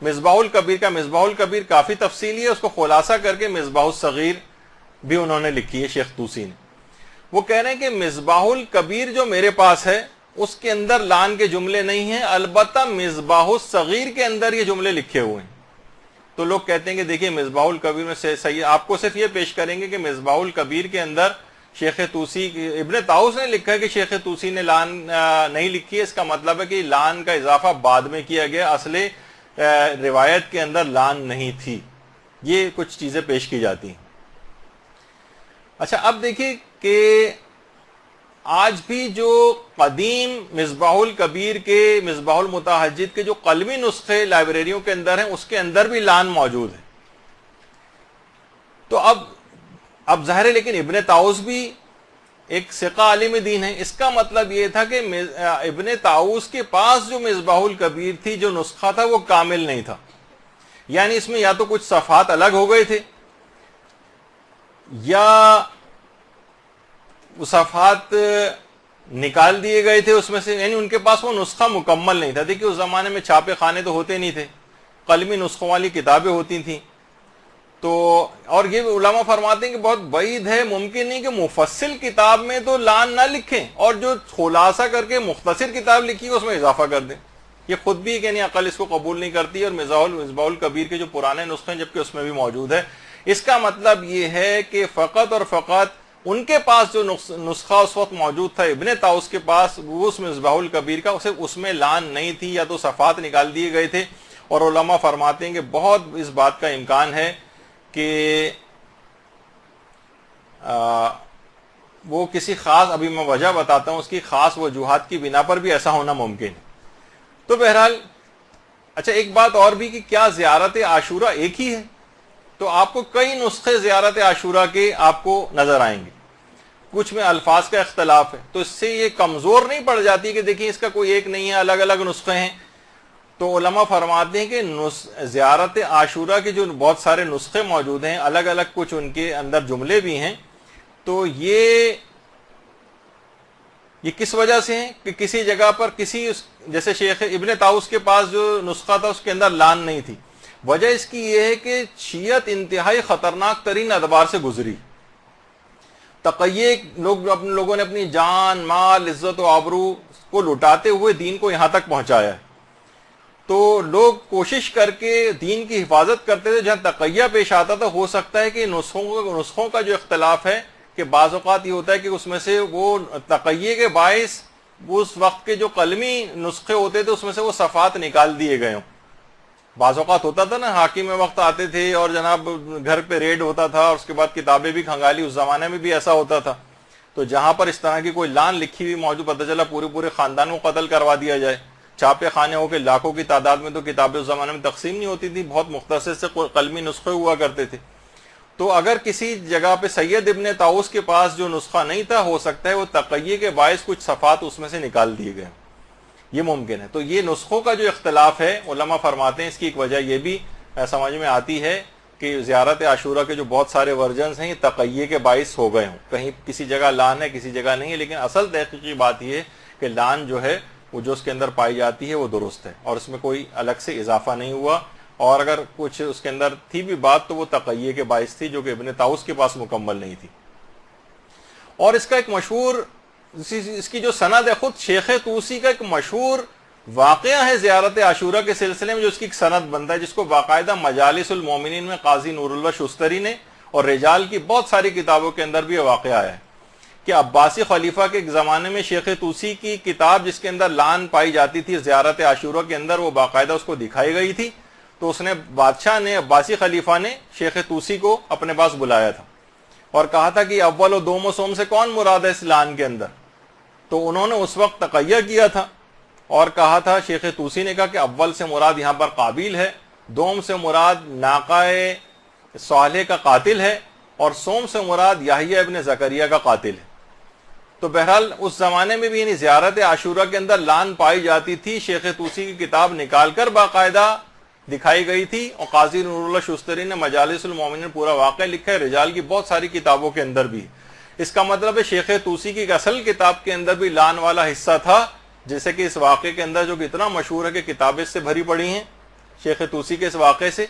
مصباح الکبیر کا۔ مصباح الکبیر کافی تفصیلی ہے، اس کو خلاصہ کر کے مصباح الصغیر بھی انہوں نے لکھی ہے شیخ طوسی نے۔ وہ کہہ رہے ہیں کہ مصباح الکبیر جو میرے پاس ہے اس کے اندر لان کے جملے نہیں ہیں، البتہ مصباح الصغیر کے اندر یہ جملے لکھے ہوئے ہیں۔ تو لوگ کہتے ہیں کہ دیکھیے مصباح الکبیر میں سے صحیح، آپ کو صرف یہ پیش کریں گے کہ مصباح الکبیر کے اندر شیخ طوسی، ابن طاؤس نے لکھا ہے کہ شیخ طوسی نے لان نہیں لکھی ہے، اس کا مطلب ہے کہ لان کا اضافہ بعد میں کیا گیا، اصل روایت کے اندر لان نہیں تھی۔ یہ کچھ چیزیں پیش کی جاتی ہیں۔ اچھا، اب دیکھیے کہ آج بھی جو قدیم مصباح الکبیر کے، مصباح المتہجد کے جو قلمی نسخے لائبریریوں کے اندر ہیں اس کے اندر بھی لان موجود ہے۔ تو اب ظاہر ہے، لیکن ابن طاؤس بھی ایک ثقہ عالم دین ہے، اس کا مطلب یہ تھا کہ ابن طاؤس کے پاس جو مصباح الکبیر تھی، جو نسخہ تھا وہ کامل نہیں تھا، یعنی اس میں یا تو کچھ صفحات الگ ہو گئے تھے یا وہ صفحات نکال دیے گئے تھے اس میں سے، یعنی ان کے پاس وہ نسخہ مکمل نہیں تھا۔ دیکھیے اس زمانے میں چھاپے خانے تو ہوتے نہیں تھے، قلمی نسخوں والی کتابیں ہوتی تھیں، تو اور یہ علماء فرماتے ہیں کہ بہت بعید ہے، ممکن نہیں کہ مفصل کتاب میں تو لان نہ لکھیں اور جو خلاصہ کر کے مختصر کتاب لکھی ہے اس میں اضافہ کر دیں۔ یہ خود بھی یعنی عقل اس کو قبول نہیں کرتی، اور مصباح الکبیر کے جو پرانے نسخے ہیں جبکہ اس میں بھی موجود ہے۔ اس کا مطلب یہ ہے کہ فقط اور فقط ان کے پاس جو نسخہ اس وقت موجود تھا ابن طاؤس کے پاس، وہ اس مصباح الکبیر کا، اس میں لان نہیں تھی یا تو صفحات نکال دیے گئے تھے۔ اور علماء فرماتے ہیں کہ بہت اس بات کا امکان ہے کہ وہ کسی خاص، ابھی میں وجہ بتاتا ہوں، اس کی خاص وجوہات کی بنا پر بھی ایسا ہونا ممکن ہے۔ تو بہرحال اچھا، ایک بات اور بھی کہ کیا زیارت عاشورہ ایک ہی ہے؟ تو آپ کو کئی نسخے زیارت عاشورہ کے آپ کو نظر آئیں گے، کچھ میں الفاظ کا اختلاف ہے، تو اس سے یہ کمزور نہیں پڑ جاتی کہ دیکھیں اس کا کوئی ایک نہیں ہے، الگ الگ نسخے ہیں۔ تو علماء فرماتے ہیں کہ زیارت عاشورہ کے جو بہت سارے نسخے موجود ہیں، الگ الگ کچھ ان کے اندر جملے بھی ہیں، تو یہ کس وجہ سے ہیں کہ کسی جگہ پر جیسے شیخ ابن طاؤس کے پاس جو نسخہ تھا اس کے اندر لان نہیں تھی۔ وجہ اس کی یہ ہے کہ شیعت انتہائی خطرناک ترین ادوار سے گزری، تقیہ لوگوں نے اپنی جان، مال، عزت و آبرو کو لٹاتے ہوئے دین کو یہاں تک پہنچایا ہے۔ تو لوگ کوشش کر کے دین کی حفاظت کرتے تھے، جہاں تقیہ پیش آتا تھا ہو سکتا ہے کہ نسخوں کا جو اختلاف ہے کہ بعض اوقات یہ ہوتا ہے کہ اس میں سے وہ تقیہ کے باعث اس وقت کے جو قلمی نسخے ہوتے تھے اس میں سے وہ صفحات نکال دیے گئے ہوں۔ بعض اوقات ہوتا تھا نا، حاکم وقت آتے تھے اور جناب گھر پہ ریڈ ہوتا تھا اور اس کے بعد کتابیں بھی کھنگالی، اس زمانے میں بھی ایسا ہوتا تھا۔ تو جہاں پر اس طرح کی کوئی لان لکھی ہوئی موجود، پتہ چلا پورے خاندان کو قتل کروا دیا جائے، چھاپے خانے ہو کے لاکھوں کی تعداد میں تو کتابیں اس زمانے میں تقسیم نہیں ہوتی تھی، بہت مختصر سے قلمی نسخے ہوا کرتے تھے. تو اگر کسی جگہ پہ سید ابن طاؤس کے پاس جو نسخہ نہیں تھا، ہو سکتا ہے وہ تقیہ کے باعث کچھ صفحات اس میں سے نکال دیے گئے، یہ ممکن ہے. تو یہ نسخوں کا جو اختلاف ہے، علماء فرماتے ہیں اس کی ایک وجہ یہ بھی سمجھ میں آتی ہے کہ زیارت عاشورہ کے جو بہت سارے ورژنز ہیں یہ تقیہ کے باعث ہو گئے ہوں. کہیں کسی جگہ لان ہے، کسی جگہ نہیں ہے، لیکن اصل تحقیقی بات یہ ہے کہ لان جو ہے وہ جو اس کے اندر پائی جاتی ہے وہ درست ہے، اور اس میں کوئی الگ سے اضافہ نہیں ہوا. اور اگر کچھ اس کے اندر تھی بھی بات تو وہ تقیہ کے باعث تھی، جو کہ ابن طاؤس کے پاس مکمل نہیں تھی. اور اس کا ایک مشہور، اس کی جو سند ہے، خود شیخ طوسی کا ایک مشہور واقعہ ہے زیارت عاشورہ کے سلسلے میں، جو اس کی ایک سند بنتا ہے، جس کو باقاعدہ مجالس المومنین میں قاضی نور اللہ شستری نے اور رجال کی بہت ساری کتابوں کے اندر بھی یہ واقعہ آیا ہے کہ عباسی خلیفہ کے ایک زمانے میں شیخ طوسی کی کتاب جس کے اندر لان پائی جاتی تھی زیارت عاشورہ کے اندر، وہ باقاعدہ اس کو دکھائی گئی تھی. تو اس نے بادشاہ نے، عباسی خلیفہ نے شیخ طوسی کو اپنے پاس بلایا تھا اور کہا تھا کہ اول و دوم و سوم سے کون مراد ہے اس لان کے اندر. تو انہوں نے اس وقت تقیہ کیا تھا اور کہا تھا، شیخ طوسی نے کہا کہ اول سے مراد یہاں پر قابیل ہے، دوم سے مراد ناقہ صالح کا قاتل ہے، اور سوم سے مراد یحییٰ ابن زکریا کا قاتل ہے. تو بہرحال اس زمانے میں بھی یعنی زیارت عاشورہ کے اندر لان پائی جاتی تھی. شیخ طوسی کی کتاب نکال کر باقاعدہ دکھائی گئی تھی، اور قاضی نور اللہ شستری نے مجالس المومنین پورا واقعہ لکھا ہے، رجال کی بہت ساری کتابوں کے اندر بھی. اس کا مطلب ہے شیخ طوسی کی اصل کتاب کے اندر بھی لان والا حصہ تھا، جیسے کہ اس واقعے کے اندر جو کہ اتنا مشہور ہے کہ کتابیں سے بھری پڑی ہیں شیخ طوسی کے اس واقعے سے.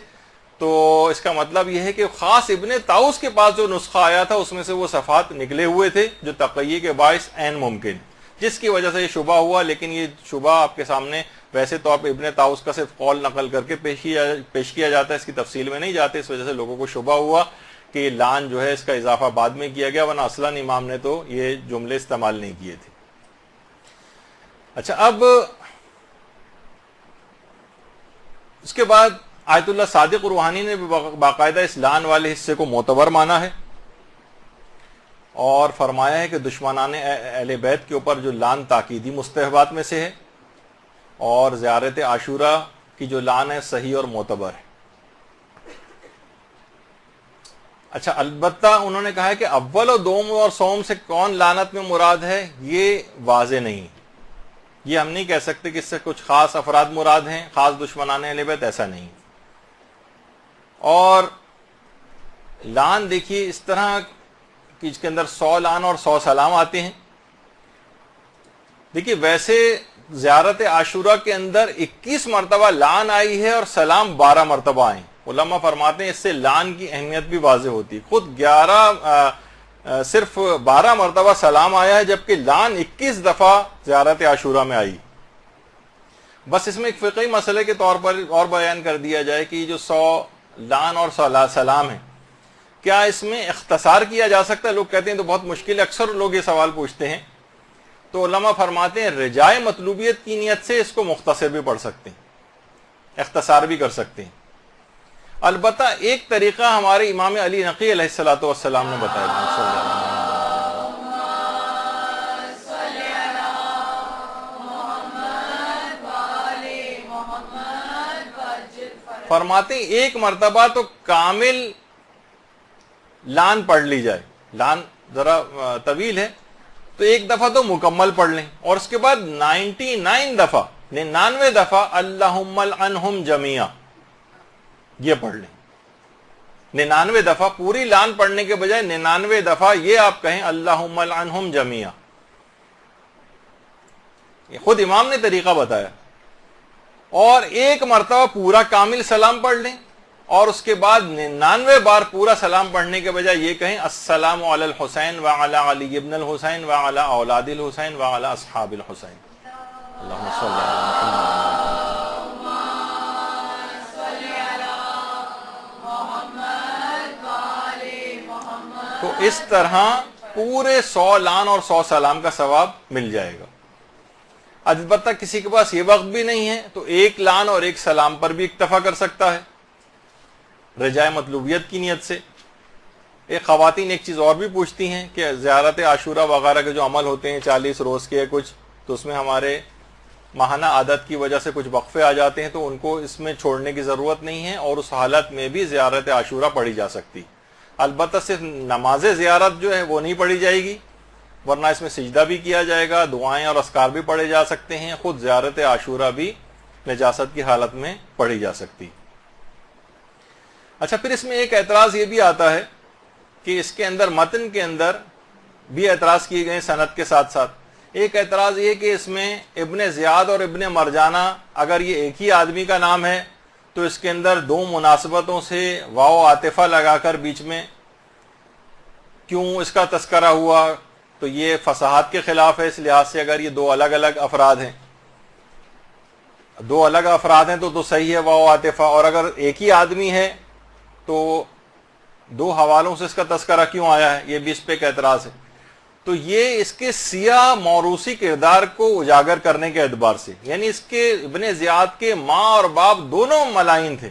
تو اس کا مطلب یہ ہے کہ خاص ابن طاؤس کے پاس جو نسخہ آیا تھا اس میں سے وہ صفحات نکلے ہوئے تھے جو تقیہ کے باعث عین ممکن، جس کی وجہ سے یہ شبہ ہوا. لیکن یہ شبہ آپ کے سامنے ویسے تو آپ ابن طاؤس کا صرف قول نقل کر کے پیش کیا جاتا ہے، اس کی تفصیل میں نہیں جاتے. اس وجہ سے لوگوں کو شبہ ہوا کہ یہ لان جو ہے اس کا اضافہ بعد میں کیا گیا، ورنہ اصلاً امام نے تو یہ جملے استعمال نہیں کیے تھے. اچھا، اب اس کے بعد آیت اللہ صادق روحانی نے بھی باقاعدہ اس لان والے حصے کو معتبر مانا ہے اور فرمایا ہے کہ دشمنان اہل بیت کے اوپر جو لان تاکیدی مستحبات میں سے ہے، اور زیارت عاشورہ کی جو لان ہے صحیح اور معتبر ہے. اچھا، البتہ انہوں نے کہا ہے کہ اول و دوم اور سوم سے کون لعنت میں مراد ہے یہ واضح نہیں. یہ ہم نہیں کہہ سکتے کہ اس سے کچھ خاص افراد مراد ہیں، خاص دشمنان اہل بیت، ایسا نہیں. اور لان دیکھیے اس طرح کہ اس کے اندر 100 لان اور 100 سلام آتے ہیں. دیکھیے ویسے زیارت عاشورہ کے اندر 21 مرتبہ لان آئی ہے اور سلام 12 مرتبہ آئے. علماء فرماتے ہیں اس سے لان کی اہمیت بھی واضح ہوتی ہے. خود صرف 12 مرتبہ سلام آیا ہے، جبکہ لان 21 دفعہ زیارت عاشورہ میں آئی. بس اس میں ایک فقہی مسئلے کے طور پر اور بیان کر دیا جائے کہ جو 100 لان اور سلام ہے، کیا اس میں اختصار کیا جا سکتا ہے؟ لوگ کہتے ہیں تو بہت مشکل ہے، اکثر لوگ یہ سوال پوچھتے ہیں. تو علماء فرماتے ہیں رجائے مطلوبیت کی نیت سے اس کو مختصر بھی پڑھ سکتے ہیں، اختصار بھی کر سکتے ہیں. البتہ ایک طریقہ ہمارے امام علی نقی علیہ الصلوۃ والسلام نے بتایا. فرماتے ہیں ایک مرتبہ تو کامل لان پڑھ لی جائے، لان ذرا طویل ہے تو ایک دفعہ تو مکمل پڑھ لیں، اور اس کے بعد 99 دفعہ اللہم العنہم جمیعا یہ پڑھ لیں. 99 دفعہ پوری لان پڑھنے کے بجائے 99 دفعہ یہ آپ کہیں اللہم العنہم جمیعا. یہ خود امام نے طریقہ بتایا. اور ایک مرتبہ پورا کامل سلام پڑھ لیں، اور اس کے بعد 99 بار پورا سلام پڑھنے کے بجائے یہ کہیں السلام علی الحسین وعلی علی ابن الحسین وعلی اولاد الحسین وعلی اصحاب الحسین. اللہم صلی علی محمد. تو اس طرح پورے 100 لان اور 100 سلام کا ثواب مل جائے گا. البتہ کسی کے پاس یہ وقت بھی نہیں ہے تو ایک لان اور ایک سلام پر بھی اکتفا کر سکتا ہے رجائے مطلوبیت کی نیت سے. ایک خواتین ایک چیز اور بھی پوچھتی ہیں کہ زیارت عاشورہ وغیرہ کے جو عمل ہوتے ہیں 40 روز کے کچھ، تو اس میں ہمارے ماہانہ عادت کی وجہ سے کچھ وقفے آ جاتے ہیں تو ان کو اس میں چھوڑنے کی ضرورت نہیں ہے، اور اس حالت میں بھی زیارت عاشورہ پڑھی جا سکتی۔ البتہ صرف نماز زیارت جو ہے وہ نہیں پڑھی جائے گی، ورنہ اس میں سجدہ بھی کیا جائے گا، دعائیں اور اذکار بھی پڑھے جا سکتے ہیں، خود زیارت عاشورہ بھی نجاست کی حالت میں پڑھی جا سکتی۔ اچھا، پھر اس میں ایک اعتراض یہ بھی آتا ہے کہ اس کے اندر متن کے اندر بھی اعتراض کیے گئے سند کے ساتھ ساتھ۔ ایک اعتراض یہ کہ اس میں ابن زیاد اور ابن مرجانہ اگر یہ ایک ہی آدمی کا نام ہے تو اس کے اندر دو مناسبتوں سے واو عاطفہ لگا کر بیچ میں کیوں اس کا تذکرہ ہوا؟ تو یہ فصاحت کے خلاف ہے، اس لحاظ سے اگر یہ دو الگ الگ افراد ہیں، دو الگ افراد ہیں تو صحیح ہے واو عاطفہ، اور اگر ایک ہی آدمی ہے تو دو حوالوں سے اس کا تذکرہ کیوں آیا ہے؟ یہ بھی اس پہ ایک اعتراض ہے۔ تو یہ اس کے سیاہ موروثی کردار کو اجاگر کرنے کے اعتبار سے، یعنی اس کے ابن زیاد کے ماں اور باپ دونوں ملائن تھے،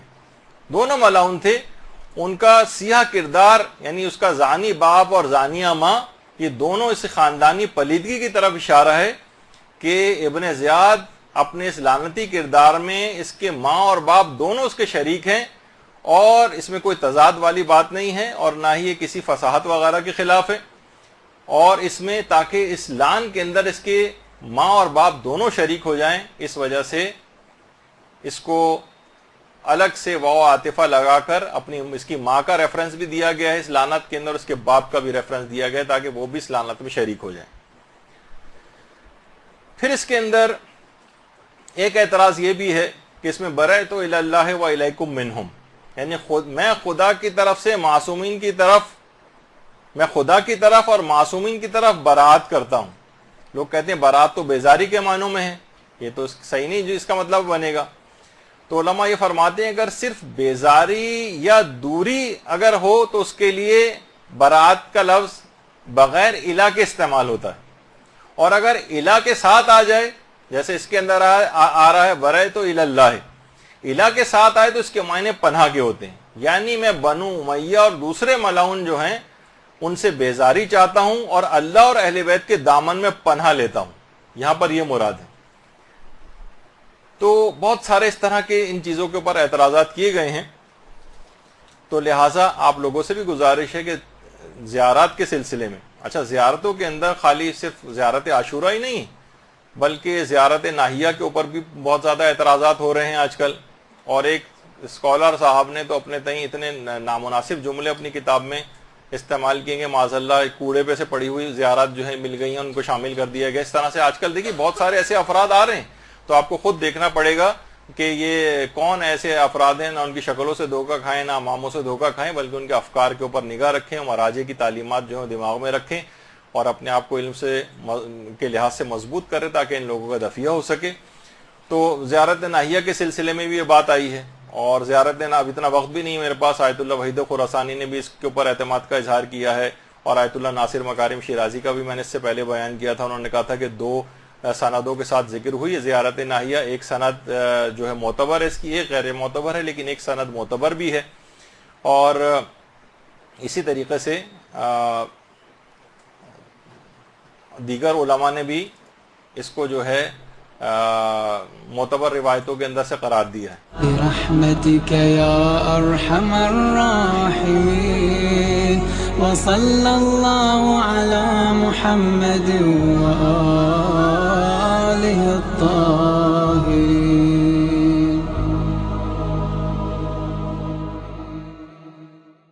دونوں ملعون تھے، ان کا سیاہ کردار یعنی اس کا زانی باپ اور زانیہ ماں، یہ دونوں اس خاندانی پلیدگی کی طرف اشارہ ہے کہ ابن زیاد اپنے اس لعنتی کردار میں اس کے ماں اور باپ دونوں اس کے شریک ہیں، اور اس میں کوئی تضاد والی بات نہیں ہے، اور نہ ہی یہ کسی فصاحت وغیرہ کے خلاف ہے، اور اس میں تاکہ اس لعن کے اندر اس کے ماں اور باپ دونوں شریک ہو جائیں، اس وجہ سے اس کو الگ سے واو عاطفہ لگا کر اپنی اس کی ماں کا ریفرنس بھی دیا گیا ہے اس لعنت کے اندر، اس کے باپ کا بھی ریفرنس دیا گیا ہے تاکہ وہ بھی اس لعنت میں شریک ہو جائیں۔ پھر اس کے اندر ایک اعتراض یہ بھی ہے کہ اس میں برأت الی اللہ و الیکم منہم، یعنی میں خدا کی طرف سے معصومین کی طرف، میں خدا کی طرف اور معصومین کی طرف برات کرتا ہوں۔ لوگ کہتے ہیں برات تو بیزاری کے معنوں میں ہے، یہ تو صحیح نہیں جو اس کا مطلب بنے گا۔ تو علماء یہ فرماتے ہیں اگر صرف بیزاری یا دوری اگر ہو تو اس کے لیے برات کا لفظ بغیر الہ کے استعمال ہوتا ہے، اور اگر الہ کے ساتھ آ جائے جیسے اس کے اندر آ رہا ہے برأت الی اللہ، الہ کے ساتھ آئے تو اس کے معنی پناہ کے ہوتے ہیں، یعنی میں بنو امیہ اور دوسرے ملعون جو ہیں ان سے بیزاری چاہتا ہوں اور اللہ اور اہل بیت کے دامن میں پناہ لیتا ہوں، یہاں پر یہ مراد ہے۔ تو بہت سارے اس طرح کے ان چیزوں کے اوپر اعتراضات کیے گئے ہیں، تو لہٰذا آپ لوگوں سے بھی گزارش ہے کہ زیارات کے سلسلے میں، اچھا زیارتوں کے اندر خالی صرف زیارت عاشورہ ہی نہیں بلکہ زیارت ناہیہ کے اوپر بھی بہت زیادہ اعتراضات ہو رہے ہیں آج کل، اور ایک اسکالر صاحب نے تو اپنے تئیں اتنے نامناسب جملے اپنی کتاب میں استعمال کیے گے، معاذ اللہ ایک کوڑے پہ سے پڑی ہوئی زیارات جو ہے مل گئی ہیں ان کو شامل کر دیا گیا۔ اس طرح سے آج کل دیکھیے بہت سارے ایسے افراد آ رہے ہیں، تو آپ کو خود دیکھنا پڑے گا کہ یہ کون ایسے افراد ہیں، نہ ان کی شکلوں سے دھوکہ کھائیں نہ اماموں سے دھوکہ کھائیں، بلکہ ان کے افکار کے اوپر نگاہ رکھیں، مراجع کی تعلیمات جو ہیں دماغ میں رکھیں، اور اپنے آپ کو علم سے کے لحاظ سے مضبوط کریں تاکہ ان لوگوں کا دفیہ ہو سکے۔ تو زیارت ناہیہ کے سلسلے میں بھی یہ بات آئی ہے، اور زیارت اب اتنا وقت بھی نہیں میرے پاس، آیت اللہ وحید خراسانی نے بھی اس کے اوپر اعتماد کا اظہار کیا ہے، اور آیت اللہ ناصر مکارم شیرازی کا بھی میں نے اس سے پہلے بیان کیا تھا، انہوں نے کہا تھا کہ دو سندوں کے ساتھ ذکر ہوئی ہے زیارت ناہیہ، ایک سند جو ہے معتبر ہے اس کی، ایک غیر معتبر ہے، لیکن ایک سند معتبر بھی ہے، اور اسی طریقے سے دیگر علماء نے بھی اس کو جو ہے معتبر روایتوں کے اندر سے قرار دیا ہے۔ برحمتک یا ارحم الراحمین وصلی اللہ علی محمد